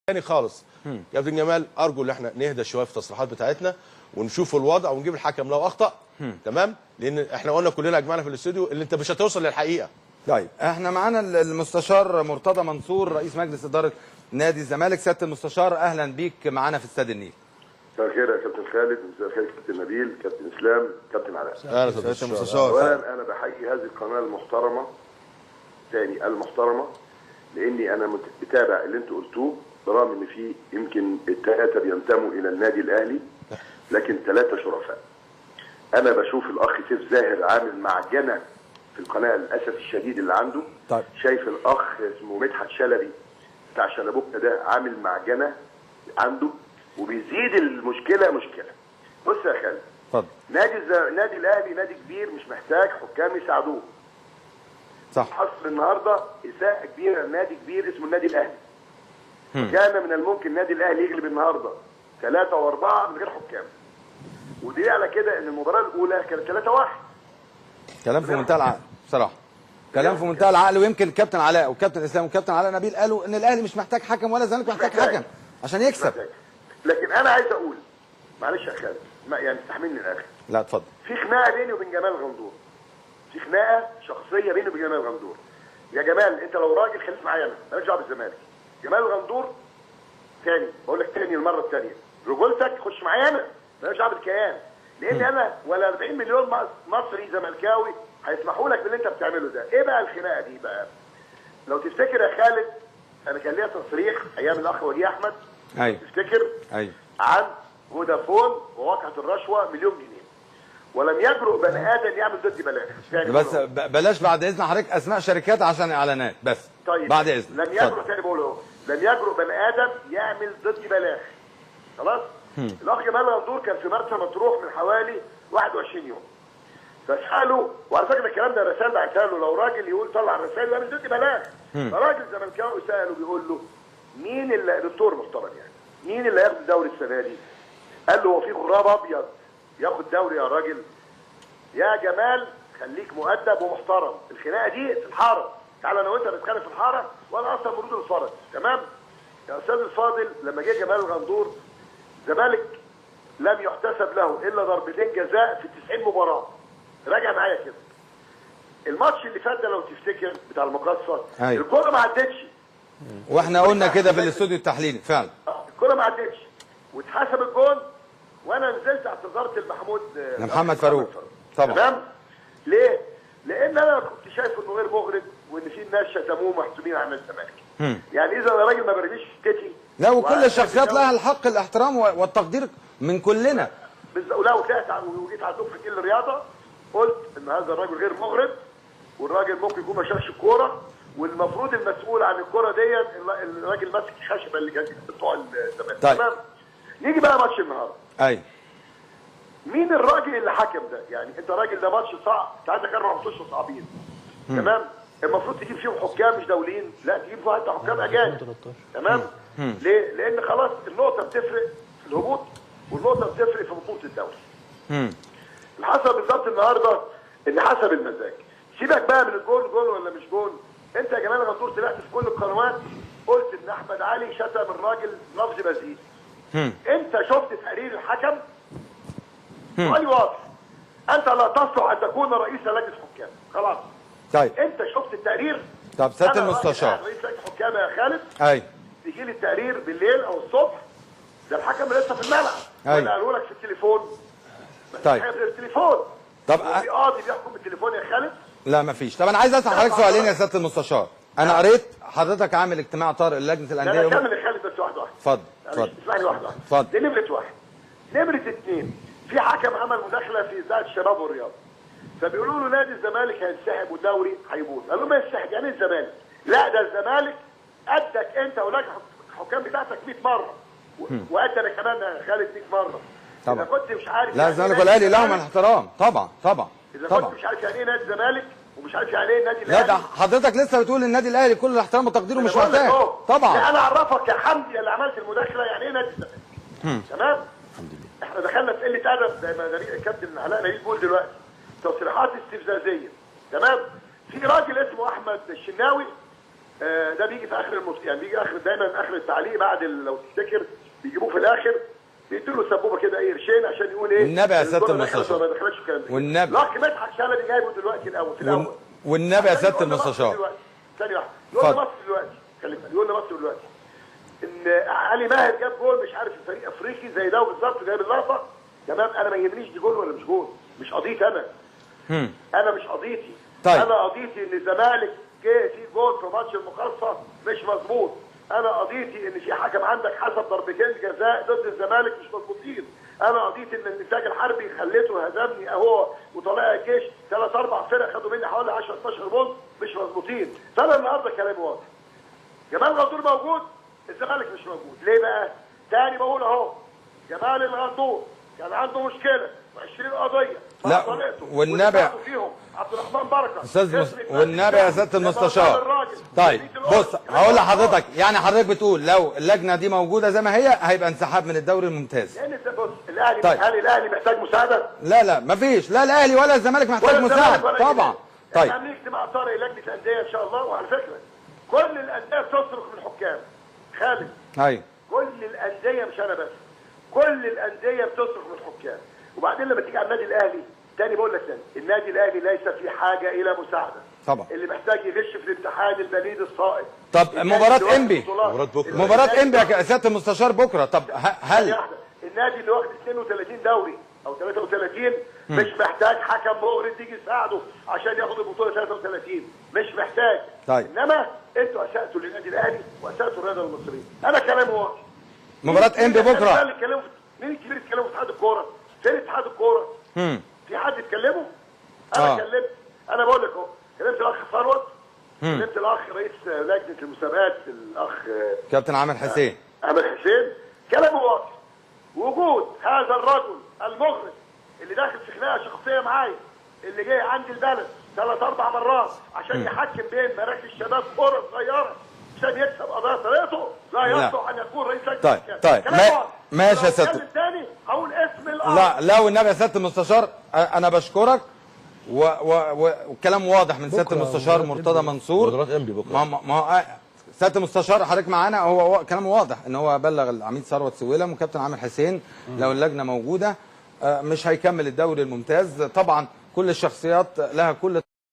تاني خالص. كابتن جمال ارجو ان احنا نهدى شويه في التصريحات بتاعتنا ونشوف الوضع ونجيب الحكم لو اخطا. تمام، لان احنا قلنا كلنا اجمعنا في الاستوديو اللي انت مش هتوصل للحقيقه. طيب احنا معانا المستشار مرتضى منصور رئيس مجلس اداره نادي الزمالك. سياده المستشار اهلا بيك معانا في استاد النيل. مساء الخير يا كابتن خالد، مساء الخير كابتن نبيل، كابتن اسلام، كابتن علاء. اهلا سياده المستشار. اولا انا بحيي هذه القناه المحترمه، تاني المحترمه، لاني انا بتابع اللي انتوا قلتوه، برغم ان في يمكن الثلاثه بينتموا الى النادي الاهلي لكن ثلاثه شرفاء. انا بشوف الاخ سيف زاهر عامل معجنه في القناه للاسف الشديد اللي عنده. طيب. شايف الاخ اسمه مدحت شلبي بتاع شلبوكه ده عامل معجنه عنده وبيزيد المشكله مشكله. بص يا خالد، اتفضل. نادي الاهلي نادي كبير مش محتاج حكام يساعدوه. صح. حصل النهارده اساءه كبيره لنادي كبير اسمه النادي الاهلي. كان من الممكن النادي الاهلي يغلب النهارده 3 و4 من غير حكام. ودي على كده ان المباراه الاولى كانت 3-1. كلام في منتهى العقل بصراحه. كلام في منتهى العقل، ويمكن الكابتن علاء والكابتن اسلام والكابتن علاء نبيل قالوا ان الاهلي مش محتاج حكم ولا الزمالك محتاج حكم عشان يكسب. لكن انا عايز اقول معلش يا خالد، يعني استحملني الاخر. لا اتفضل. في خناقه بيني وبين جمال غندور. في خناقه شخصيه بيني وبين جمال غندور. يا جمال انت لو راجل خليك معايا انا، مالكش دعوه بالزمالك. جمال غندور تاني بقول لك تاني المره الثانيه، رجولتك خش معايا انا، مالكش دعوه بالكيان. لان انا ولا 40 مليون مصري زملكاوي هيسمحوا لك باللي انت بتعمله ده. ايه بقى الخناقه دي بقى؟ لو تفتكر يا خالد انا كان ليا تصريح ايام الاخ ولي احمد. ايوه. تفتكر؟ ايوه. عن فودافون وواقعه الرشوه مليون جنيه. ولم يجرؤ بني ادم يعمل ضد بلاغ. بس بلاش بعد اذن حضرتك اسماء شركات عشان اعلانات بس. طيب بعد اذن. لم يجرؤ، تاني بقول اهو، لم يجرؤ بني ادم يعمل ضد بلاغ. خلاص؟ الاخ جمال غندور كان في مرسى مطروح من حوالي 21 يوم. فساله، وعلى فكره الكلام ده رساله بعتها له، لو راجل يقول طلع الرسائل يعمل ضد بلاغ. فراجل زملكاوي ساله بيقول له مين اللي دكتور محترم يعني مين اللي هياخد الدوري السنه دي؟ قال له هو في غراب ابيض ياخد دوري يا راجل؟ يا جمال خليك مؤدب ومحترم، الخناقه دي في الحاره، تعالى انا وانت نتخانق في الحاره وانا اصلا مرود الفرج، تمام؟ يا استاذ الفاضل لما جه جمال الغندور الزمالك لم يحتسب له الا ضربتين جزاء في 90 مباراه. راجع معايا كده. الماتش اللي فات ده لو تفتكر بتاع المقاصه، أيوة. الكوره ما عدتش. واحنا قلنا كده في الاستوديو التحليلي فعلا. الكوره ما عدتش واتحسب الجون وانا نزلت اعتذرت لمحمد فاروق. طبعا. تمام؟ ليه؟ لان انا كنت شايف انه غير مغرض وان في ناس شتموه محسوبين على الزمالك. يعني اذا انا راجل ما برميش كتفي. لا، وكل الشخصيات لها الحق الاحترام والتقدير من كلنا. ولو طلعت وجيت على دفعه الرياضه قلت ان هذا الراجل غير مغرض والراجل ممكن يكون ما شافش الكوره، والمفروض المسؤول عن الكوره ديت الراجل ماسك الخشبه اللي كانت بتوع الزمالك. طيب. تمام؟ نيجي بقى ماتش النهارده. ايوه. مين الراجل اللي حكم ده؟ يعني انت راجل ده ماتش صعب، انت عندك 4 ماتشات صعبين. تمام؟ المفروض تجيب فيهم حكام مش دوليين، لا تجيب فيهم حتى حكام اجانب. تمام؟ ليه؟ لان خلاص النقطه بتفرق في الهبوط والنقطه بتفرق في بطوله الدوري. اللي حصل بالظبط النهارده ان حسب المزاج. سيبك بقى من الجول جول ولا مش جول، انت يا جمال غندور طلعت في كل القنوات قلت ان احمد علي شتم الراجل لفظ بذيء. انت شفت تقرير الحكم؟ سؤالي واضح. انت لا تصلح ان تكون رئيس لجنه حكام، خلاص. طيب. انت شفت التقرير؟ طب سياده المستشار. رئيس لجنه حكام يا خالد. ايوه. تيجي لي التقرير بالليل او الصبح، ده الحكم لسه في الملعب. أيوة. ولا قالوا لك في التليفون؟ طيب. في التليفون. طب في قاضي بيحكم بالتليفون يا خالد؟ لا مفيش. طب انا عايز اسال حضرتك سؤالين يا سياده المستشار. انا قريت حضرتك عامل اجتماع طارئ لجنه الانديه. لا كمل يا خالد بس واحده واحده. اتفضل اتفضل. اسمعني واحده واحده. اتفضل. دي نمره واحد. نمره اثنين، في حكم عمل مداخله في اذاعه الشباب والرياضه. فبيقولوا له نادي الزمالك هينسحب والدوري هيبوظ. قال لهم ما ينسحب، يعني ايه الزمالك؟ لا ده الزمالك قدك انت ولجنه الحكام بتاعتك 100 مره. وقد انا كمان يا خالد 100 مره. طبعا. اذا كنت مش عارف لا الزمالك والاهلي لهم الاحترام. طبعا طبعا. اذا طبعا. كنت مش عارف يعني ايه نادي الزمالك ومش عارف يعني ايه النادي لا الاهلي. ده حضرتك لسه بتقول النادي الاهلي كل الاحترام وتقديره مش محتاج. طبعا. لا انا اعرفك يا حمدي اللي عملت المداخله يعني ايه نادي الزمالك. تمام؟ الحمد لله. احنا دخلنا في قله ادب زي ما الكابتن علاء نبيل بيقول دلوقتي. تصريحات استفزازيه. تمام؟ في راجل اسمه احمد الشناوي ده بيجي في اخر يعني بيجي اخر دايما اخر التعليق بعد لو تفتكر بيجيبوه في الاخر بيدوا له سبوبه كده ايه قرشين عشان يقول ايه والنبي يا سياده المستشار ما دخلش الكلام ده. والنبي الاخ مدحت شلبي جايبه دلوقتي الاول في الاول والنبي يا سياده المستشار ثانيه واحده يقول لمصر دلوقتي يقول لمصر دلوقتي ان علي ماهر جاب جول مش عارف في فريق افريقي زي ده بالظبط جايب اللقطه تمام. انا ما يهمنيش دي جول ولا مش جول، مش قضيتي انا مش قضيتي. طيب. انا قضيتي ان الزمالك جه في جول في ماتش المقاصه مش مظبوط. انا قضيتي ان في حكم عندك حسب ضربتين جزاء ضد الزمالك مش مظبوطين. انا قضيتي ان الانتاج الحربي خليته هزمني اهو وطلائع الجيش 3 4 فرق خدوا مني حوالي 10 12 بونت مش مظبوطين. فانا النهارده كلامي واضح. جمال غندور موجود، الزمالك مش موجود. ليه بقى؟ تاني بقول اهو جمال الغندور كان عنده مشكله و20 قضيه لا والنبي فيهم عبد الرحمن بركه والنبي يا سياده المستشار. طيب بص هقول لحضرتك، يعني حضرتك بتقول لو اللجنه دي موجوده زي ما هي هيبقى انسحاب من الدوري الممتاز. لان بص الاهلي طيب. هل الاهلي محتاج مساعده؟ لا مفيش، لا الاهلي ولا الزمالك محتاج مساعده طبعا. طيب احنا هنيجي اجتماع طارئ لجنه الانديه ان شاء الله. وعلى فكره كل الانديه بتصرخ من الحكام خالد. ايوه كل الانديه مش انا بس، كل الانديه بتصرخ من الحكام. وبعدين لما تيجي على النادي الاهلي تاني بقول لك تاني النادي الاهلي ليس في حاجه الى مساعده طبعا. اللي محتاج يغش في الامتحان البليد الصائب. طب مباراه انبي يا سياده المستشار بكره. طب هل النادي اللي واخد 32 دوري او 33 مش محتاج حكم مغرض يجي يساعده عشان ياخد البطوله 33 مش محتاج. طيب. انما انتوا اساتوا للنادي الاهلي واساتوا الرياضه المصريه. انا كلامي واضح. مباراه انبي بكره مين الكبير يتكلموا في اتحاد الكوره؟ فين اتحاد الكوره؟ في حد يتكلمه؟ انا كلمت. انا بقول لك اهو كلمت الاخ ثروت، كلمت الاخ رئيس لجنه المسابقات الاخ كابتن عامر حسين. كلامه واضح. وجود هذا الرجل المغرض اللي داخل في خناقه شخصيه معايا اللي جاي عندي البلد 3 4 مرات عشان يحكم بين مراكز الشباب كوره صغيره عشان يكسب قضايا طريقته لا يصلح ان يكون رئيس لجنه. طيب ماشي يا سياده. الثاني هقول اسم الامر. لا والنبي يا سياده المستشار انا بشكرك والكلام واضح من سياده المستشار مرتضى منصور. مباراه انبي بكره ما هو سياده المستشار حضرتك معانا هو كلامه واضح ان هو بلغ العميد ثروت سويلم وكابتن عامر حسين لو اللجنه موجوده مش هيكمل الدوري الممتاز. طبعا كل الشخصيات لها كل